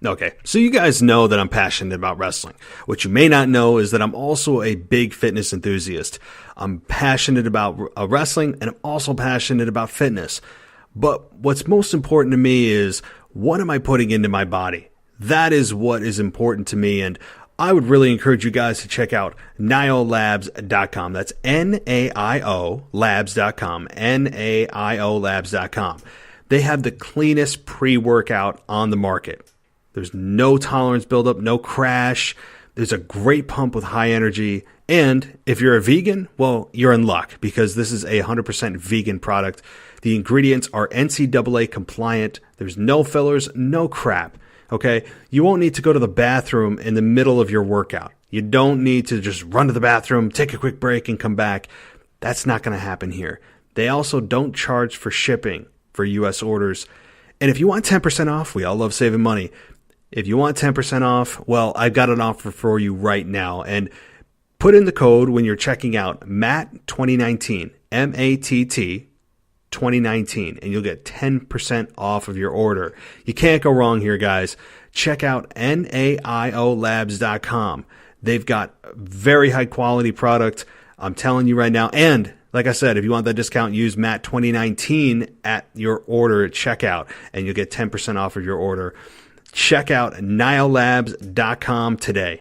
Okay, so you guys know that I'm passionate about wrestling. What you may not know is that I'm also a big fitness enthusiast. I'm passionate about wrestling, and I'm also passionate about fitness. But what's most important to me is, what am I putting into my body? That is what is important to me, and I would really encourage you guys to check out NAIOLabs.com. That's N-A-I-O Labs.com, N-A-I-O Labs.com. They have the cleanest pre-workout on the market. There's no tolerance buildup, no crash. There's a great pump with high energy. And if you're a vegan, well, you're in luck because this is a 100% vegan product. The ingredients are NCAA compliant. There's no fillers, no crap. Okay? You won't need to go to the bathroom in the middle of your workout. You don't need to just run to the bathroom, take a quick break, and come back. That's not going to happen here. They also don't charge for shipping for U.S. orders. And if you want 10% off, we all love saving money. If you want 10% off, well, I've got an offer for you right now. And put in the code when you're checking out MATT2019, M-A-T-T 2019, and you'll get 10% off of your order. You can't go wrong here, guys. Check out NAIOLabs.com. They've got very high quality product. I'm telling you right now. And like I said, if you want that discount, use MATT2019 at your order at checkout, and you'll get 10% off of your order. Check out NAIOLabs.com today.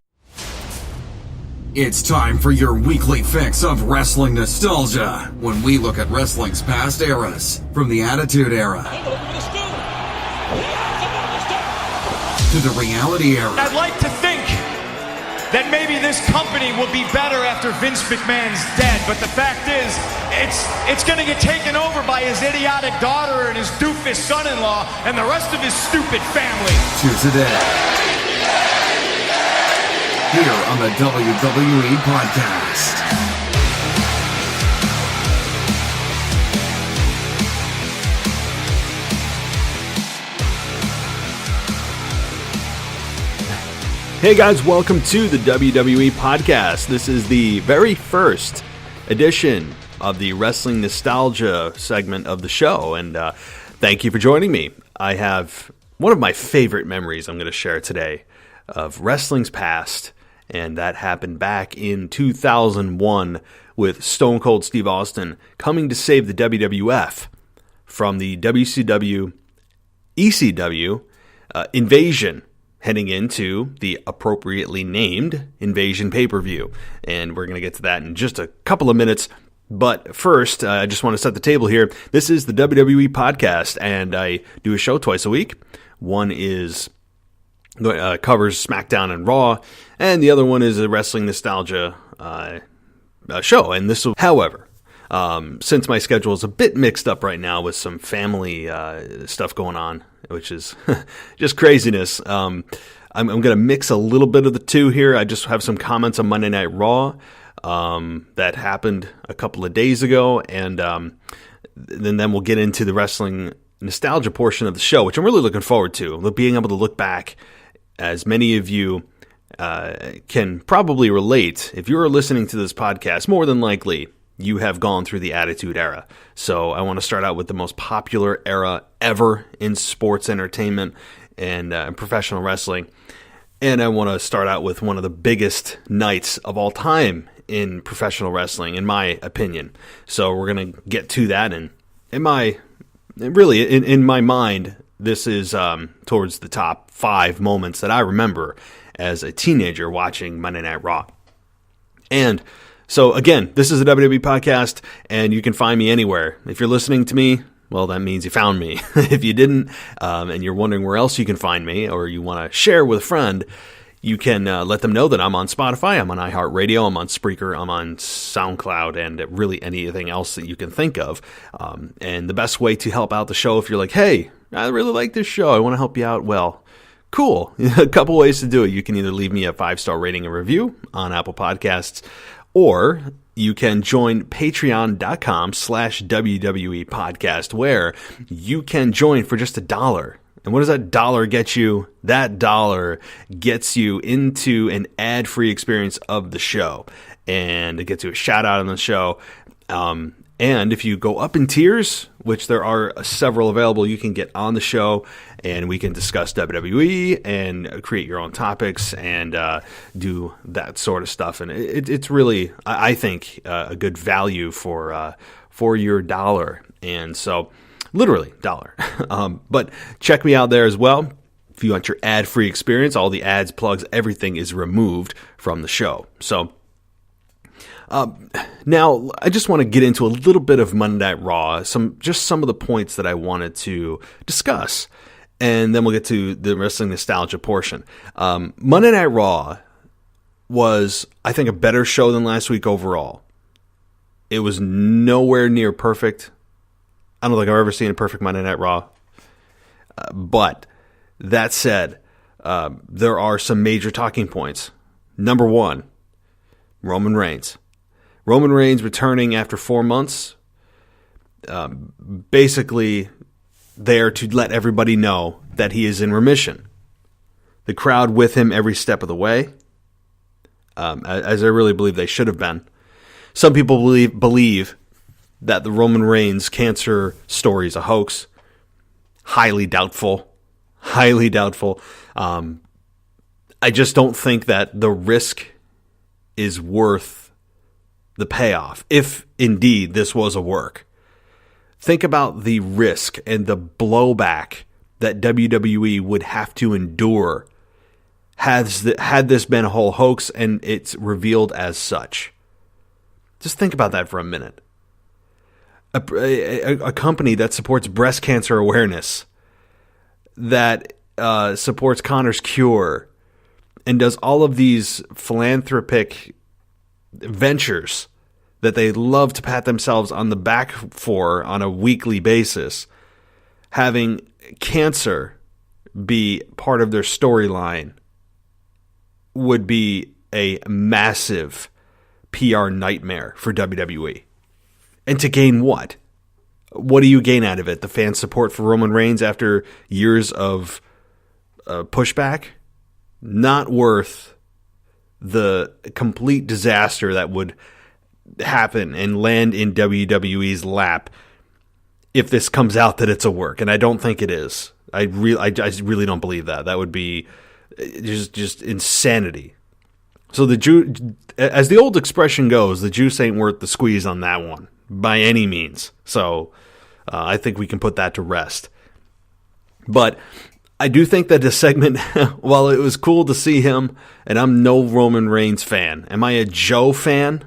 It's time for your weekly fix of wrestling nostalgia when we look at wrestling's past eras, from the Attitude Era to the Reality Era. I'd like to think that maybe this company will be better after Vince McMahon's dead, but the fact is, it's going to get taken over by his idiotic daughter and his doofus son-in-law and the rest of his stupid family. To today, here on the WWE Podcast. Hey guys, welcome to the WWE Podcast. This is the very first edition of the Wrestling Nostalgia segment of the show, and thank you for joining me. I have one of my favorite memories I'm going to share today of wrestling's past, and that happened back in 2001 with Stone Cold Steve Austin coming to save the WWF from the WCW, ECW invasion, heading into the appropriately named Invasion pay-per-view. And we're going to get to that in just a couple of minutes. But first, I just want to set the table here. This is the WWE Podcast, and I do a show twice a week. One is covers SmackDown and Raw, and the other one is a Wrestling Nostalgia show. And this will, however, since my schedule is a bit mixed up right now with some family stuff going on, which is just craziness, I'm going to mix a little bit of the two here. I just have some comments on Monday Night Raw that happened a couple of days ago, and then we'll get into the wrestling nostalgia portion of the show, which I'm really looking forward to, being able to look back. As many of you can probably relate, if you're listening to this podcast, more than likely you have gone through the Attitude Era. So I want to start out with the most popular era ever in sports entertainment and professional wrestling. And I want to start out with one of the biggest nights of all time in professional wrestling, in my opinion. So we're going to get to that. And in my mind, this is towards the top 5 moments that I remember as a teenager watching Monday Night Raw. And so, again, this is the WWE Podcast, and you can find me anywhere. If you're listening to me, well, that means you found me. If you didn't, and you're wondering where else you can find me, or you want to share with a friend, you can let them know that I'm on Spotify, I'm on iHeartRadio, I'm on Spreaker, I'm on SoundCloud, and really anything else that you can think of. And the best way to help out the show, if you're like, hey, I really like this show, I want to help you out, well, cool. A couple ways to do it. You can either leave me a 5-star rating and review on Apple Podcasts, or you can join patreon.com/WWE Podcast, where you can join for just $1. And what does that dollar get you? That dollar gets you into an ad-free experience of the show. And it gets you a shout-out on the show. And And if you go up in tiers, which there are several available, you can get on the show and we can discuss WWE and create your own topics and do that sort of stuff. And it's really, I think, a good value for your dollar. And so, literally, dollar. But check me out there as well. If you want your ad-free experience, all the ads, plugs, everything is removed from the show. So, now, I just want to get into a little bit of Monday Night Raw, some of the points that I wanted to discuss, and then we'll get to the wrestling nostalgia portion. Monday Night Raw was, I think, a better show than last week overall. It was nowhere near perfect. I don't think I've ever seen a perfect Monday Night Raw. But that said, there are some major talking points. Number one, Roman Reigns. Roman Reigns returning after 4 months, basically there to let everybody know that he is in remission. The crowd with him every step of the way, as I really believe they should have been. Some people believe that the Roman Reigns cancer story is a hoax. Highly doubtful. Highly doubtful. I just don't think that the risk is worth the payoff, if indeed this was a work. Think about the risk and the blowback that WWE would have to endure had this been a whole hoax and it's revealed as such. Just think about that for a minute. A company that supports breast cancer awareness, that supports Connor's cure, and does all of these philanthropic ventures that they love to pat themselves on the back for on a weekly basis, having cancer be part of their storyline would be a massive PR nightmare for WWE. And to gain what? What do you gain out of it? The fan support for Roman Reigns after years of pushback? Not worth the complete disaster that would happen and land in WWE's lap if this comes out that it's a work. And I don't think it is. I really don't believe that. That would be just insanity. So as the old expression goes, the juice ain't worth the squeeze on that one by any means. So I think we can put that to rest. But I do think that this segment, while it was cool to see him, and I'm no Roman Reigns fan. Am I a Joe fan?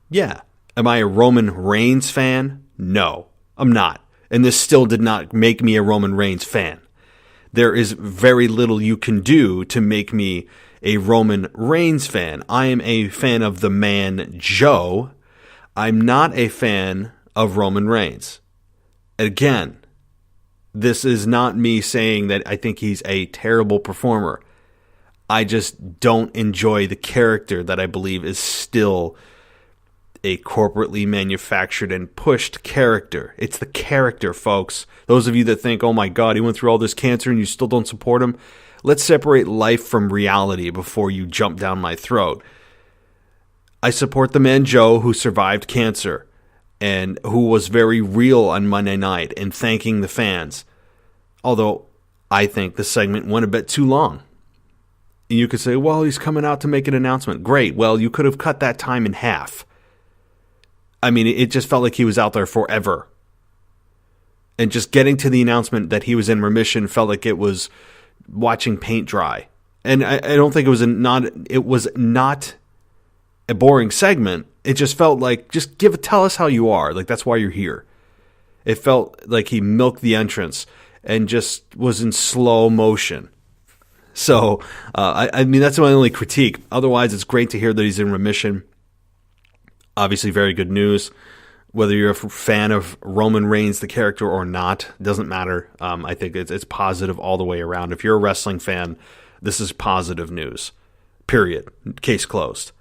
Yeah. Am I a Roman Reigns fan? No, I'm not. And this still did not make me a Roman Reigns fan. There is very little you can do to make me a Roman Reigns fan. I am a fan of the man Joe. I'm not a fan of Roman Reigns. Again, this is not me saying that I think he's a terrible performer. I just don't enjoy the character that I believe is still a corporately manufactured and pushed character. It's the character, folks. Those of you that think, oh my God, he went through all this cancer and you still don't support him. Let's separate life from reality before you jump down my throat. I support the man Joe who survived cancer and who was very real on Monday night and thanking the fans. Although I think the segment went a bit too long. And you could say, well, he's coming out to make an announcement. Great. Well, you could have cut that time in half. I mean, it just felt like he was out there forever. And just getting to the announcement that he was in remission felt like it was watching paint dry. And I don't think it was not a boring segment. It just felt like, just tell us how you are. Like, that's why you're here. It felt like he milked the entrance and just was in slow motion. So, I mean, that's my only critique. Otherwise, it's great to hear that he's in remission. Obviously, very good news. Whether you're a fan of Roman Reigns, the character, or not, doesn't matter. I think it's positive all the way around. If you're a wrestling fan, this is positive news. Period. Case closed.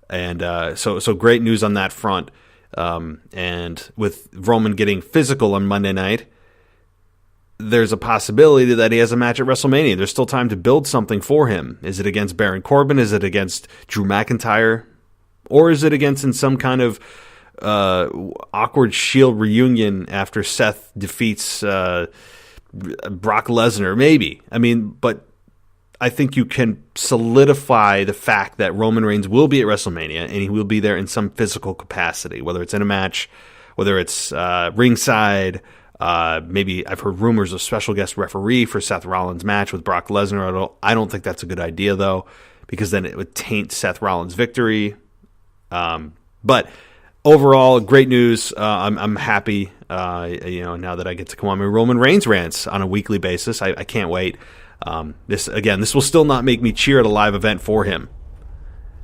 And so great news on that front. And with Roman getting physical on Monday night, there's a possibility that he has a match at WrestleMania. There's still time to build something for him. Is it against Baron Corbin? Is it against Drew McIntyre? Or is it against in some kind of awkward Shield reunion after Seth defeats Brock Lesnar, maybe. I mean, but I think you can solidify the fact that Roman Reigns will be at WrestleMania, and he will be there in some physical capacity, whether it's in a match, whether it's ringside. Maybe I've heard rumors of special guest referee for Seth Rollins' match with Brock Lesnar. I don't think that's a good idea, though, because then it would taint Seth Rollins' victory. But overall, great news. I'm happy, now that I get to come on my Roman Reigns rants on a weekly basis. I can't wait. This will still not make me cheer at a live event for him.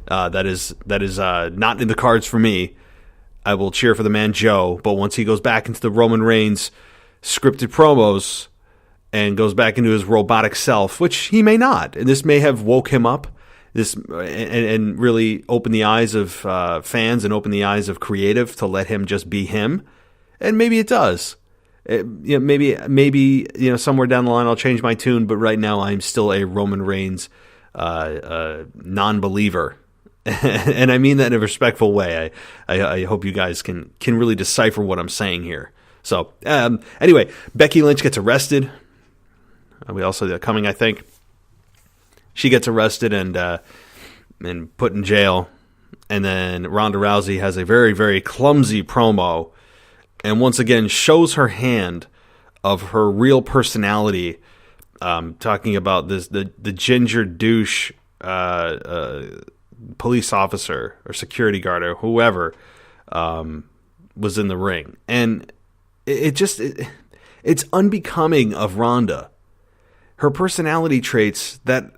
That is not in the cards for me. I will cheer for the man Joe, but once he goes back into the Roman Reigns scripted promos and goes back into his robotic self, which he may not, and this may have woke him up, and really open the eyes of fans and open the eyes of creative to let him just be him, and maybe it does. Maybe somewhere down the line I'll change my tune, but right now I'm still a Roman Reigns non-believer. And I mean that in a respectful way. I hope you guys can really decipher what I'm saying here. So, anyway, Becky Lynch gets arrested. We all saw that coming, I think. She gets arrested and put in jail. And then Ronda Rousey has a very, very clumsy promo and once again shows her hand of her real personality, talking about the ginger douche police officer or security guard or whoever was in the ring. And it's unbecoming of Ronda. Her personality traits that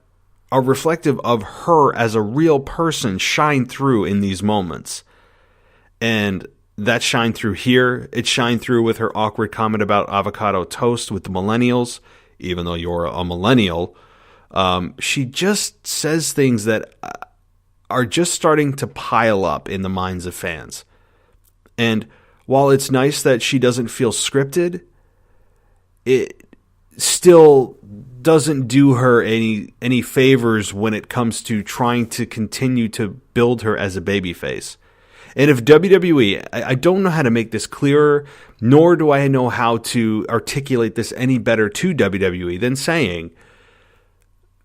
are reflective of her as a real person shine through in these moments. And that shined through here. It shined through with her awkward comment about avocado toast with the millennials, even though you're a millennial. She just says things that are just starting to pile up in the minds of fans. And while it's nice that she doesn't feel scripted, it still doesn't do her any favors when it comes to trying to continue to build her as a babyface. And if WWE, I don't know how to make this clearer, nor do I know how to articulate this any better to WWE than saying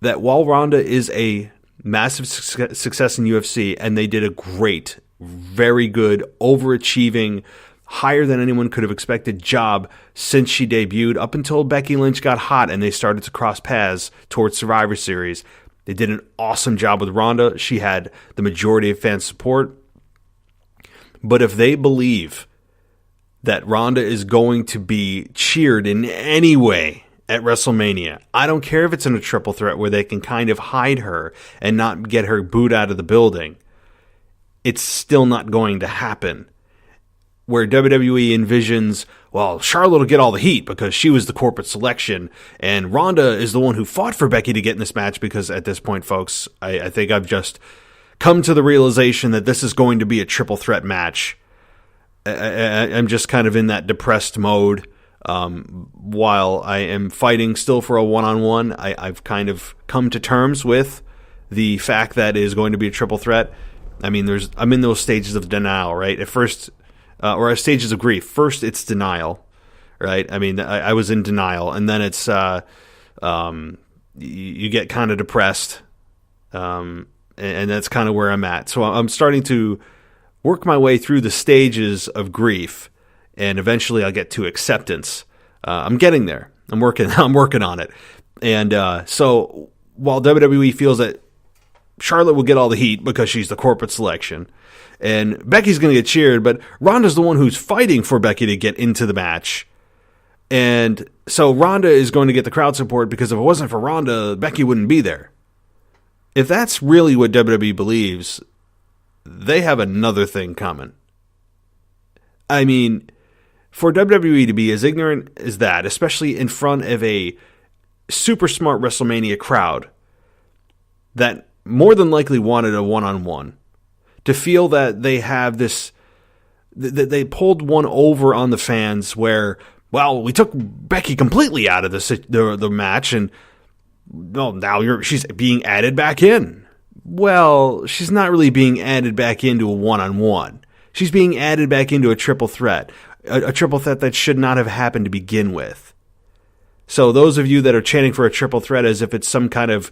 that while Ronda is a massive success in UFC, and they did a great, very good, overachieving, higher than anyone could have expected job since she debuted, up until Becky Lynch got hot and they started to cross paths towards Survivor Series. They did an awesome job with Ronda. She had the majority of fan support. But if they believe that Ronda is going to be cheered in any way at WrestleMania, I don't care if it's in a triple threat where they can kind of hide her and not get her booed out of the building, it's still not going to happen. Where WWE envisions, well, Charlotte will get all the heat because she was the corporate selection, and Ronda is the one who fought for Becky to get in this match, because at this point, folks, I think I've just come to the realization that this is going to be a triple threat match. I'm just kind of in that depressed mode. While I am fighting still for a one-on-one, I've kind of come to terms with the fact that it is going to be a triple threat. I mean, I'm in those stages of denial, right? At first, or stages of grief. First, it's denial, right? I mean, I was in denial, and then it's you get kind of depressed, and that's kind of where I'm at. So I'm starting to work my way through the stages of grief, and eventually I'll get to acceptance. I'm getting there. I'm working on it. And so while WWE feels that Charlotte will get all the heat because she's the corporate selection, and Becky's going to get cheered, but Ronda's the one who's fighting for Becky to get into the match. And so Ronda is going to get the crowd support, because if it wasn't for Ronda, Becky wouldn't be there. If that's really what WWE believes, they have another thing coming. I mean, for WWE to be as ignorant as that, especially in front of a super smart WrestleMania crowd that more than likely wanted a one-on-one, to feel that they have this, that they pulled one over on the fans where, well, we took Becky completely out of the match, and well, now she's being added back in. Well, she's not really being added back into a one-on-one. She's being added back into a triple threat. A triple threat that should not have happened to begin with. So those of you that are chanting for a triple threat as if it's some kind of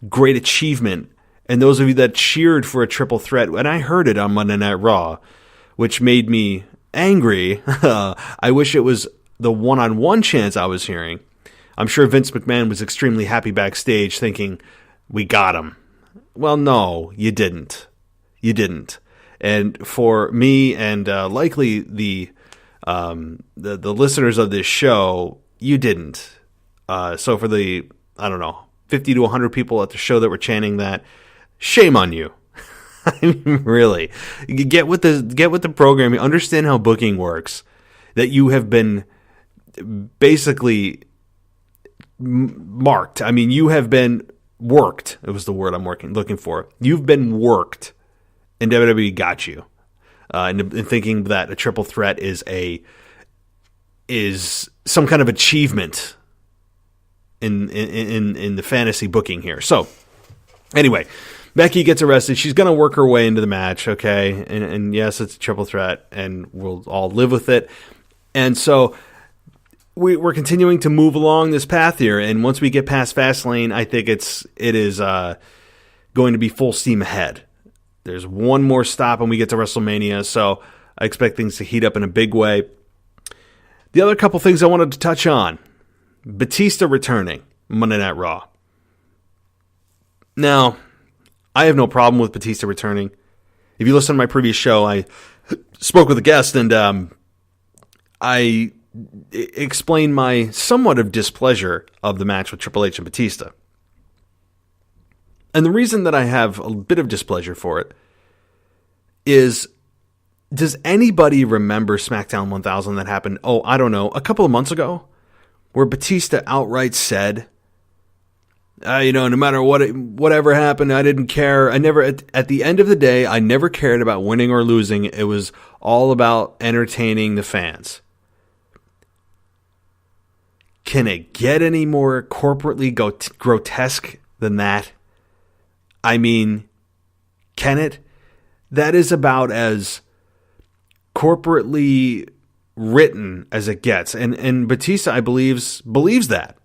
great achievement, and those of you that cheered for a triple threat, and I heard it on Monday Night Raw, which made me angry. I wish it was the one-on-one chants I was hearing. I'm sure Vince McMahon was extremely happy backstage thinking, we got him. Well, no, you didn't. You didn't. And for me and likely the listeners of this show, you didn't. So for the, 50 to 100 people at the show that were chanting that, shame on you. I mean, really. Get with the programming. Understand how booking works. That you have been basically marked. I mean, you have been worked. It was the word I'm looking for. You've been worked. And WWE got you. And thinking that a triple threat is some kind of achievement in the fantasy booking here. So, anyway, Becky gets arrested. She's going to work her way into the match, okay? And yes, it's a triple threat, and we'll all live with it. And so we're continuing to move along this path here. And once we get past Fastlane, I think it is going to be full steam ahead. There's one more stop and we get to WrestleMania, so I expect things to heat up in a big way. The other couple things I wanted to touch on. Batista returning Monday Night Raw. Now, I have no problem with Batista returning. If you listen to my previous show, I spoke with a guest and I explained my somewhat of displeasure of the match with Triple H and Batista. And the reason that I have a bit of displeasure for it is, does anybody remember SmackDown 1000 that happened, a couple of months ago, where Batista outright said, no matter whatever happened, I didn't care. I never, at the end of the day, I never cared about winning or losing. It was all about entertaining the fans. Can it get any more corporately grotesque than that? I mean, can it? That is about as corporately written as it gets. And Batista, I believes that.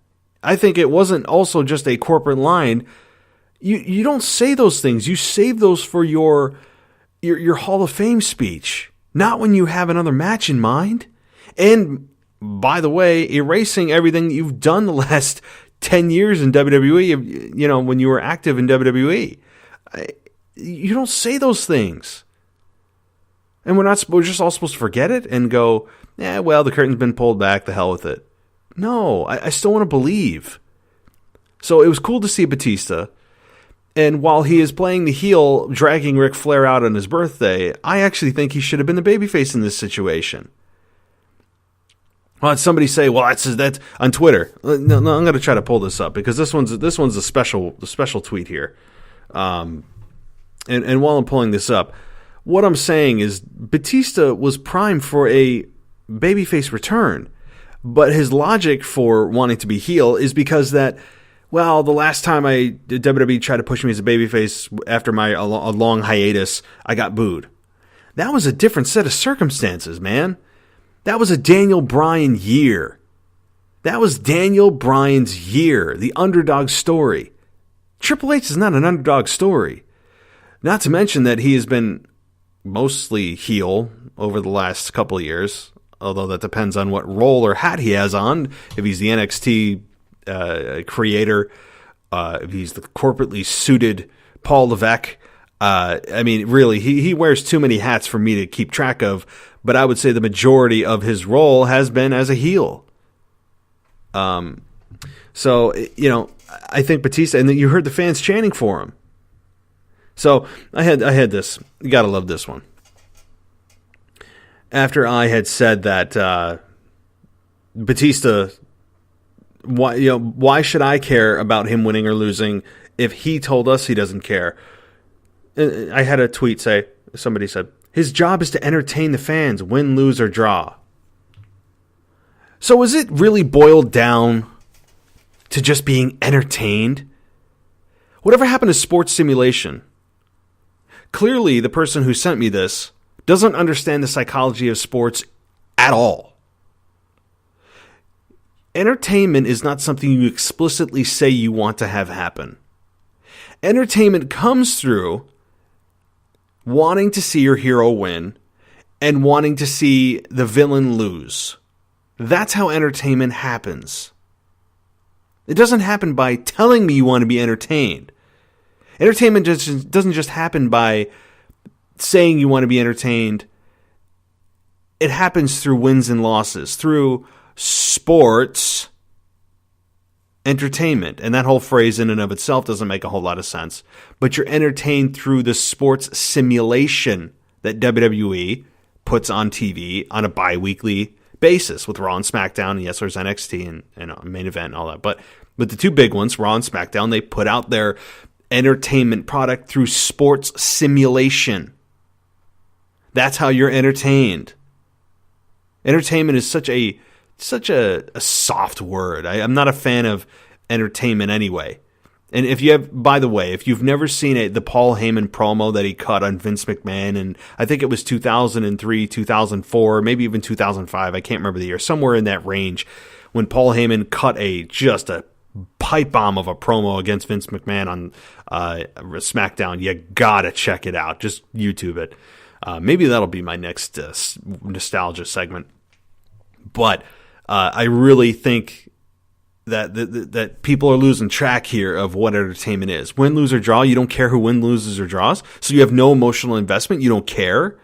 I think it wasn't also just a corporate line. You don't say those things. You save those for your Hall of Fame speech, not when you have another match in mind. And by the way, erasing everything that you've done the last 10 years in WWE, when you were active in WWE. You don't say those things. And we're just all supposed to forget it and go, the curtain's been pulled back, the hell with it. No, I still want to believe. So it was cool to see Batista. And while he is playing the heel, dragging Ric Flair out on his birthday, I actually think he should have been the babyface in this situation. Well, somebody say, that's on Twitter. No, I'm going to try to pull this up because this one's the special tweet here. And while I'm pulling this up, what I'm saying is Batista was primed for a babyface return, but his logic for wanting to be heel is because that, the last time WWE tried to push me as a babyface after a long hiatus, I got booed. That was a different set of circumstances, man. That was a Daniel Bryan year. That was Daniel Bryan's year, the underdog story. Triple H is not an underdog story. Not to mention that he has been mostly heel over the last couple of years, although that depends on what role or hat he has on. If he's the NXT creator, if he's the corporately suited Paul Levesque. Really, he wears too many hats for me to keep track of, but I would say the majority of his role has been as a heel. I think Batista, and then you heard the fans chanting for him. So I had this. You gotta love this one. After I had said that Batista, why should I care about him winning or losing if he told us he doesn't care? I had a tweet say, somebody said, his job is to entertain the fans, win, lose, or draw. So is it really boiled down to just being entertained? Whatever happened to sports simulation? Clearly, the person who sent me this doesn't understand the psychology of sports at all. Entertainment is not something you explicitly say you want to have happen. Entertainment comes through wanting to see your hero win and wanting to see the villain lose. That's how entertainment happens. It doesn't happen by telling me you want to be entertained. Entertainment doesn't just happen by saying you want to be entertained. It happens through wins and losses, through sports entertainment. And that whole phrase in and of itself doesn't make a whole lot of sense. But you're entertained through the sports simulation that WWE puts on TV on a bi-weekly basis with Raw and SmackDown, and yes, there's NXT and main event and all that. But the two big ones, Raw and SmackDown, they put out their entertainment product through sports simulation. That's how you're entertained. Entertainment is such a soft word. I'm not a fan of entertainment anyway. And if you've never seen the Paul Heyman promo that he cut on Vince McMahon, and I think it was 2003, 2004, maybe even 2005, I can't remember the year, somewhere in that range, when Paul Heyman cut just a pipe bomb of a promo against Vince McMahon on SmackDown. You gotta check it out. Just YouTube it. Maybe that'll be my next nostalgia segment. But I really think that people are losing track here of what entertainment is. Win, lose, or draw, you don't care who wins, loses, or draws. So you have no emotional investment. You don't care.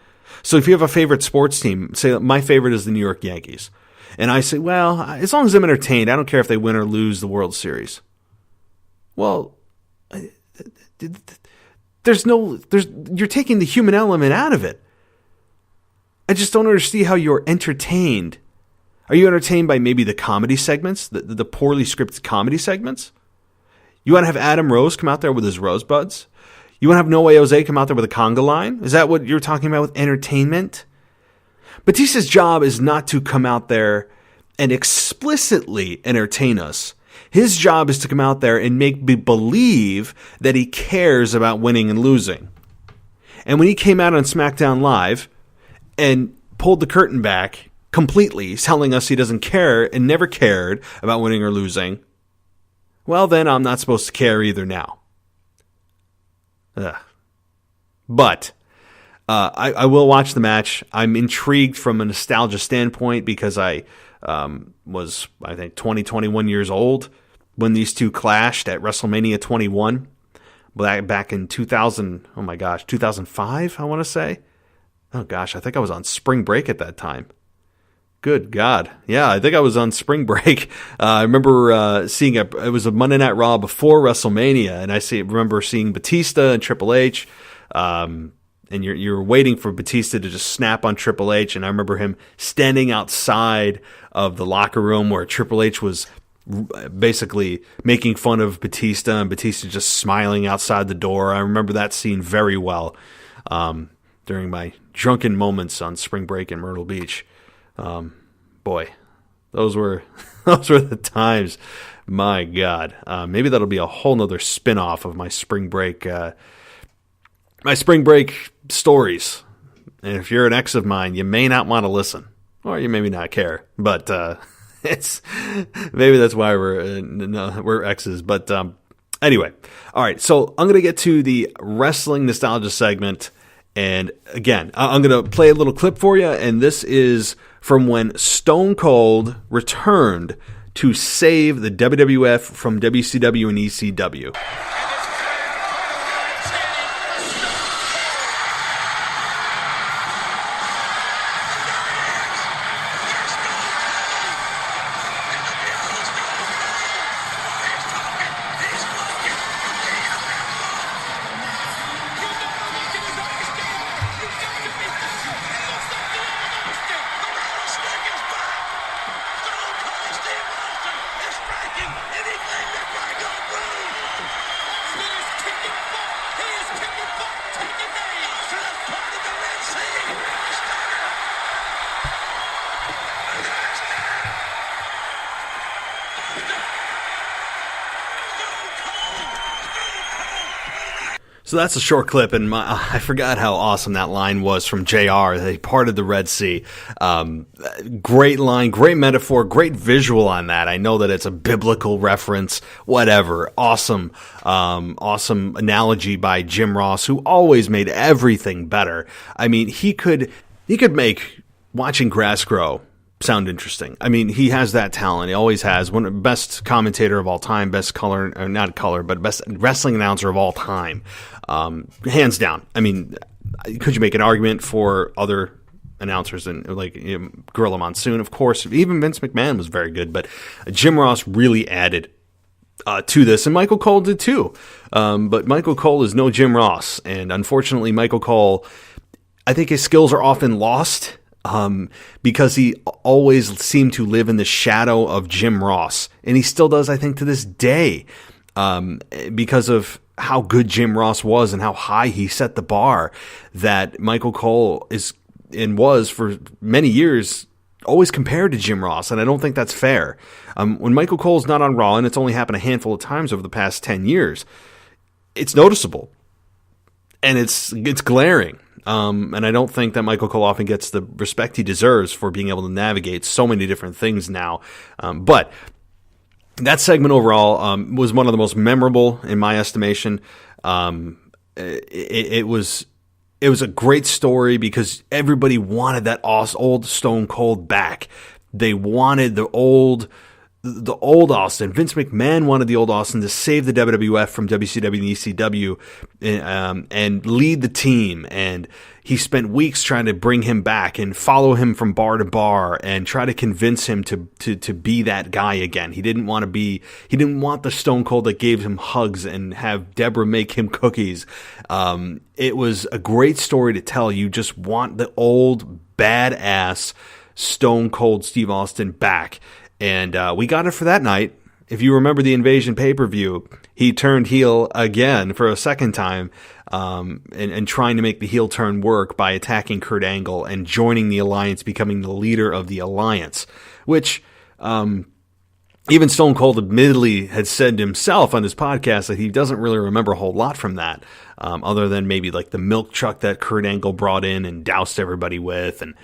So if you have a favorite sports team, say my favorite is the New York Yankees. And I say, well, as long as I'm entertained, I don't care if they win or lose the World Series. Well, you're taking the human element out of it. I just don't understand how you're entertained. Are you entertained by maybe the comedy segments, the poorly scripted comedy segments? You want to have Adam Rose come out there with his rosebuds? You want to have No Way Jose come out there with a conga line? Is that what you're talking about with entertainment? Batista's job is not to come out there and explicitly entertain us. His job is to come out there and make me believe that he cares about winning and losing. And when he came out on SmackDown Live and pulled the curtain back completely, telling us he doesn't care and never cared about winning or losing, well, then I'm not supposed to care either now. But I will watch the match. I'm intrigued from a nostalgia standpoint because I was, I think, 21 years old when these two clashed at WrestleMania 21 back in 2005, I want to say. Oh, gosh, I think I was on spring break at that time. Good God. Yeah, I think I was on spring break. I remember seeing it was a Monday Night Raw before WrestleMania, and I remember seeing Batista and Triple H, and you're waiting for Batista to just snap on Triple H, and I remember him standing outside of the locker room where Triple H was basically making fun of Batista, and Batista just smiling outside the door. I remember that scene very well during my drunken moments on spring break in Myrtle Beach. Boy, those were the times. My God, maybe that'll be a whole nother spin-off of my spring break stories. And if you're an ex of mine, you may not want to listen, or you maybe not care. But it's maybe that's why we're exes. But anyway, all right. So I'm gonna get to the wrestling nostalgia segment, and again, I'm gonna play a little clip for you, and this is from when Stone Cold returned to save the WWF from WCW and ECW. So that's a short clip, and I forgot how awesome that line was from JR. They parted the Red Sea. Great line, great metaphor, great visual on that. I know that it's a biblical reference, whatever. Awesome analogy by Jim Ross, who always made everything better. I mean, he could make watching grass grow sound interesting. I mean, he has that talent. He always has. One of the best commentator of all time, best best wrestling announcer of all time. Hands down. I mean, could you make an argument for other announcers and like Gorilla Monsoon? Of course, even Vince McMahon was very good, but Jim Ross really added to this, and Michael Cole did too. But Michael Cole is no Jim Ross, and unfortunately, Michael Cole, I think his skills are often lost. Because he always seemed to live in the shadow of Jim Ross. And he still does, I think, to this day, because of how good Jim Ross was and how high he set the bar, that Michael Cole is and was for many years always compared to Jim Ross. And I don't think that's fair. When Michael Cole's not on Raw, and it's only happened a handful of times over the past 10 years, it's noticeable. And it's glaring. And I don't think that Michael Cole often gets the respect he deserves for being able to navigate so many different things now. But that segment overall was one of the most memorable in my estimation. It was a great story because everybody wanted that old Stone Cold back. They wanted the old Austin. Vince McMahon wanted the old Austin to save the WWF from WCW and ECW and lead the team. And he spent weeks trying to bring him back and follow him from bar to bar and try to convince him to be that guy again. He didn't want the Stone Cold that gave him hugs and have Deborah make him cookies. It was a great story to tell. You just want the old badass Stone Cold Steve Austin back. And we got it for that night. If you remember the Invasion pay-per-view, he turned heel again for a second time and trying to make the heel turn work by attacking Kurt Angle and joining the Alliance, becoming the leader of the Alliance, which even Stone Cold admittedly had said himself on his podcast that he doesn't really remember a whole lot from that, other than maybe like the milk truck that Kurt Angle brought in and doused everybody with, and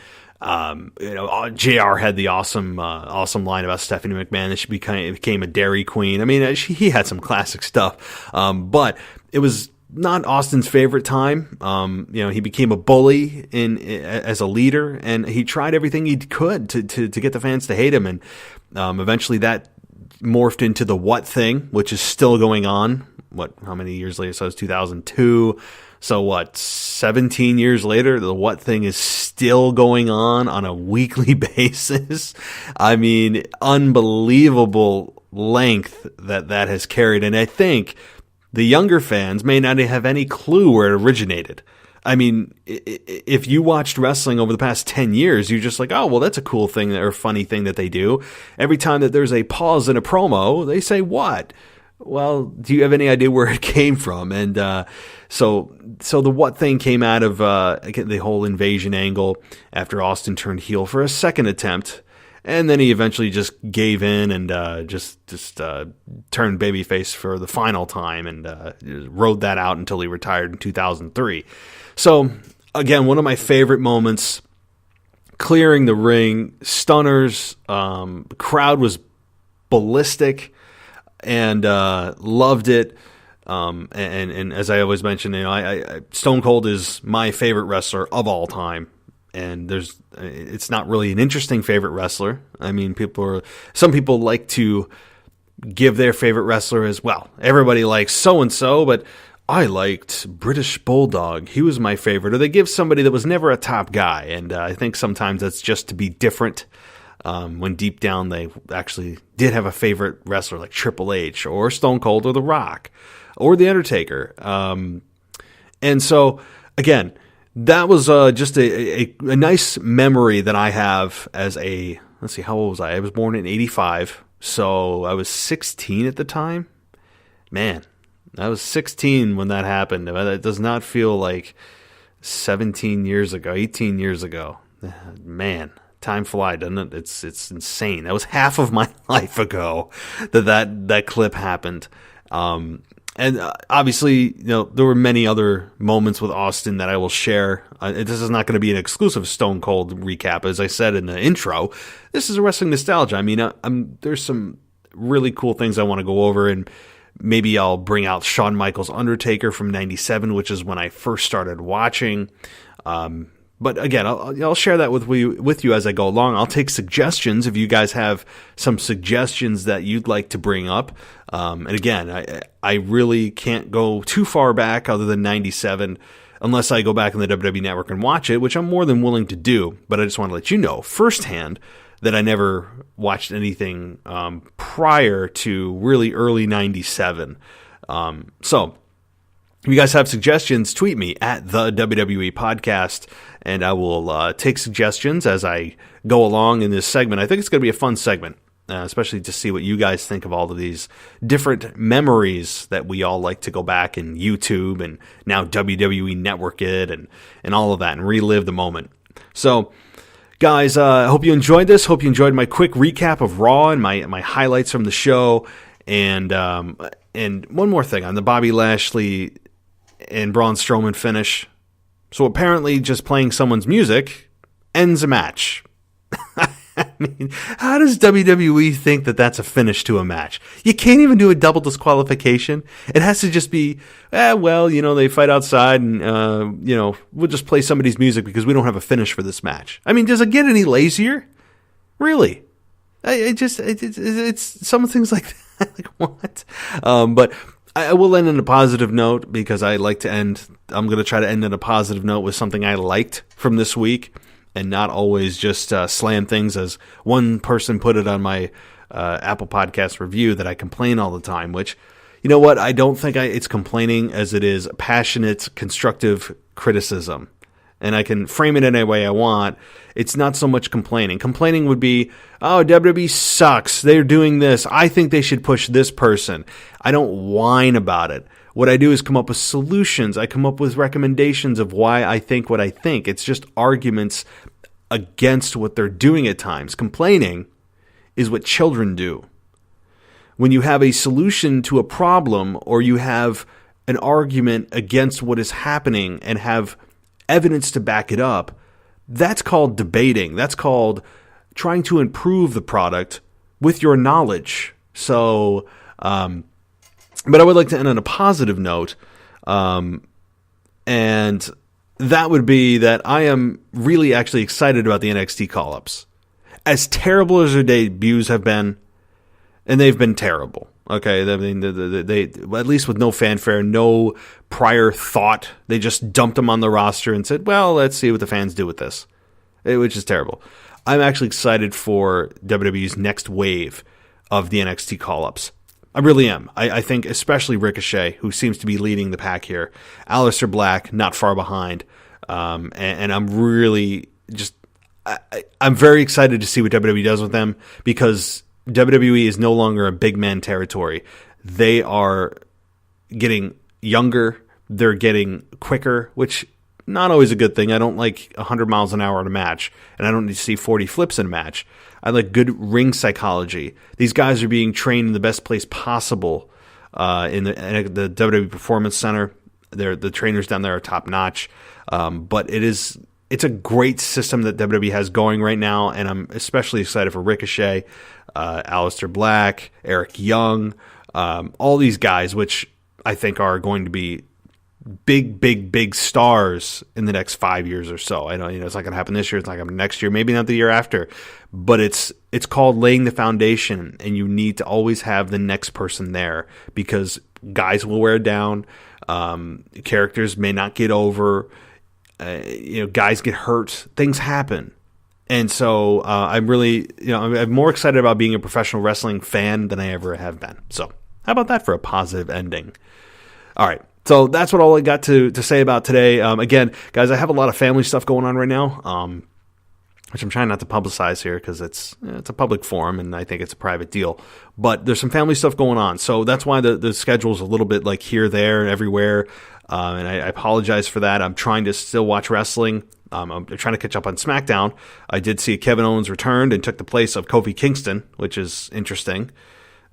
JR had the awesome line about Stephanie McMahon that she became a Dairy Queen. I mean, he had some classic stuff, but it was not Austin's favorite time. He became a bully as a leader, and he tried everything he could to get the fans to hate him, and eventually that morphed into the What thing, which is still going on. How many years later? So it was 2002. So 17 years later, the What thing is still going on a weekly basis. I mean, unbelievable length that has carried. And I think the younger fans may not have any clue where it originated. I mean, if you watched wrestling over the past 10 years, you're just like, oh, well, that's a cool thing or a funny thing that they do. Every time that there's a pause in a promo, they say, what? Well, do you have any idea where it came from? And so the What thing came out of the whole invasion angle after Austin turned heel for a second attempt, and then he eventually just gave in and just turned babyface for the final time and rode that out until he retired in 2003. So again, one of my favorite moments, clearing the ring, stunners, the crowd was ballistic. And loved it. And as I always mention, I Stone Cold is my favorite wrestler of all time. And it's not really an interesting favorite wrestler. I mean, some people like to give their favorite wrestler as well. Everybody likes so and so, but I liked British Bulldog. He was my favorite. Or they give somebody that was never a top guy. And I think sometimes that's just to be different. When deep down they actually did have a favorite wrestler like Triple H or Stone Cold or The Rock or The Undertaker. And so, again, that was just a nice memory that I have as let's see, how old was I? I was born in 85, so I was 16 at the time. Man, I was 16 when that happened. That does not feel like 17 years ago, 18 years ago. Man. Time flies, doesn't it? It's insane. That was half of my life ago that clip happened. And obviously, there were many other moments with Austin that I will share. This is not going to be an exclusive Stone Cold recap. As I said in the intro, this is a wrestling nostalgia. I mean, there's some really cool things I want to go over, and maybe I'll bring out Shawn Michaels' Undertaker from '97, which is when I first started watching. But again, I'll share that with you as I go along. I'll take suggestions if you guys have some suggestions that you'd like to bring up. And again, I really can't go too far back other than '97 unless I go back in the WWE Network and watch it, which I'm more than willing to do. But I just want to let you know firsthand that I never watched anything prior to really early '97. So if you guys have suggestions, tweet me at the WWE Podcast, and I will take suggestions as I go along in this segment. I think it's going to be a fun segment, especially to see what you guys think of all of these different memories that we all like to go back and YouTube and now WWE Network it and all of that and relive the moment. So, guys, I hope you enjoyed this. Hope you enjoyed my quick recap of Raw and my highlights from the show. And one more thing on the Bobby Lashley and Braun Strowman finish. So apparently just playing someone's music ends a match. I mean, how does WWE think that that's a finish to a match? You can't even do a double disqualification. It has to just be, they fight outside and, we'll just play somebody's music because we don't have a finish for this match. I mean, does it get any lazier? Really? It's some things like that. Like, what? But I will end on a positive note because I like to end. I'm going to try to end on a positive note with something I liked from this week and not always just slam things as one person put it on my Apple Podcast review that I complain all the time, which, you know what? I don't think it's complaining as it is passionate, constructive criticism. And I can frame it any way I want. It's not so much complaining. Complaining would be, oh, WWE sucks. They're doing this. I think they should push this person. I don't whine about it. What I do is come up with solutions. I come up with recommendations of why I think what I think. It's just arguments against what they're doing at times. Complaining is what children do. When you have a solution to a problem or you have an argument against what is happening and have evidence to back it up, that's called debating. That's called trying to improve the product with your knowledge. So, but I would like to end on a positive note, and that would be that I am really actually excited about the NXT call-ups. As terrible as their debuts have been, and they've been terrible. Okay, I mean, they at least with no fanfare, no prior thought, they just dumped them on the roster and said, well, let's see what the fans do with this, which is terrible. I'm actually excited for WWE's next wave of the NXT call-ups. I really am. I think especially Ricochet, who seems to be leading the pack here. Aleister Black, not far behind. And I'm really just... I'm very excited to see what WWE does with them because WWE is no longer a big man territory. They are getting younger. They're getting quicker, which not always a good thing. I don't like 100 miles an hour in a match, and I don't need to see 40 flips in a match. I like good ring psychology. These guys are being trained in the best place possible in the WWE Performance Center. The trainers down there are top notch, but it's a great system that WWE has going right now, and I'm especially excited for Ricochet, Aleister Black, Eric Young, all these guys, which I think are going to be big stars in the next 5 years or so. I know, it's not going to happen this year. It's not going to happen next year. Maybe not the year after. But it's called laying the foundation, and you need to always have the next person there because guys will wear down. Characters may not get over. Guys get hurt. Things happen. And so I'm really, I'm more excited about being a professional wrestling fan than I ever have been. So how about that for a positive ending? All right. So that's all I got to say about today. Again, guys, I have a lot of family stuff going on right now, which I'm trying not to publicize here because it's a public forum and I think it's a private deal. But there's some family stuff going on. So that's why the schedule's a little bit like here, there, and everywhere. And I apologize for that. I'm trying to still watch wrestling. I'm trying to catch up on SmackDown. I did see Kevin Owens returned and took the place of Kofi Kingston, which is interesting.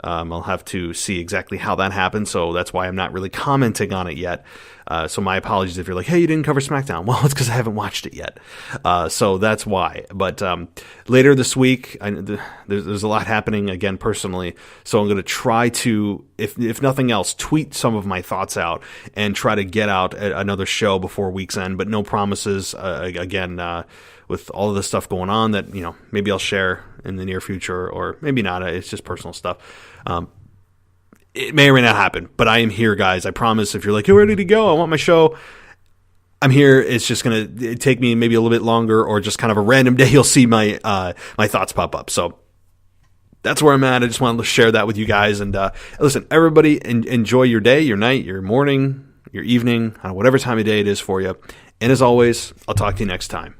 I'll have to see exactly how that happens, so that's why I'm not really commenting on it yet. So my apologies if you're like, hey, you didn't cover SmackDown. Well, it's because I haven't watched it yet. So that's why. But later this week, there's a lot happening, again, personally. So I'm going to try to, if nothing else, tweet some of my thoughts out and try to get out another show before week's end. But no promises, again, with all of this stuff going on that, maybe I'll share in the near future, or maybe not. It's just personal stuff. It may or may not happen, but I am here, guys. I promise. If you're like, you're ready to go, I want my show, I'm here. It's just going to take me maybe a little bit longer, or just kind of a random day you'll see my my thoughts pop up. So that's where I'm at. I just wanted to share that with you guys. And listen, everybody, enjoy your day, your night, your morning, your evening, whatever time of day it is for you. And as always, I'll talk to you next time.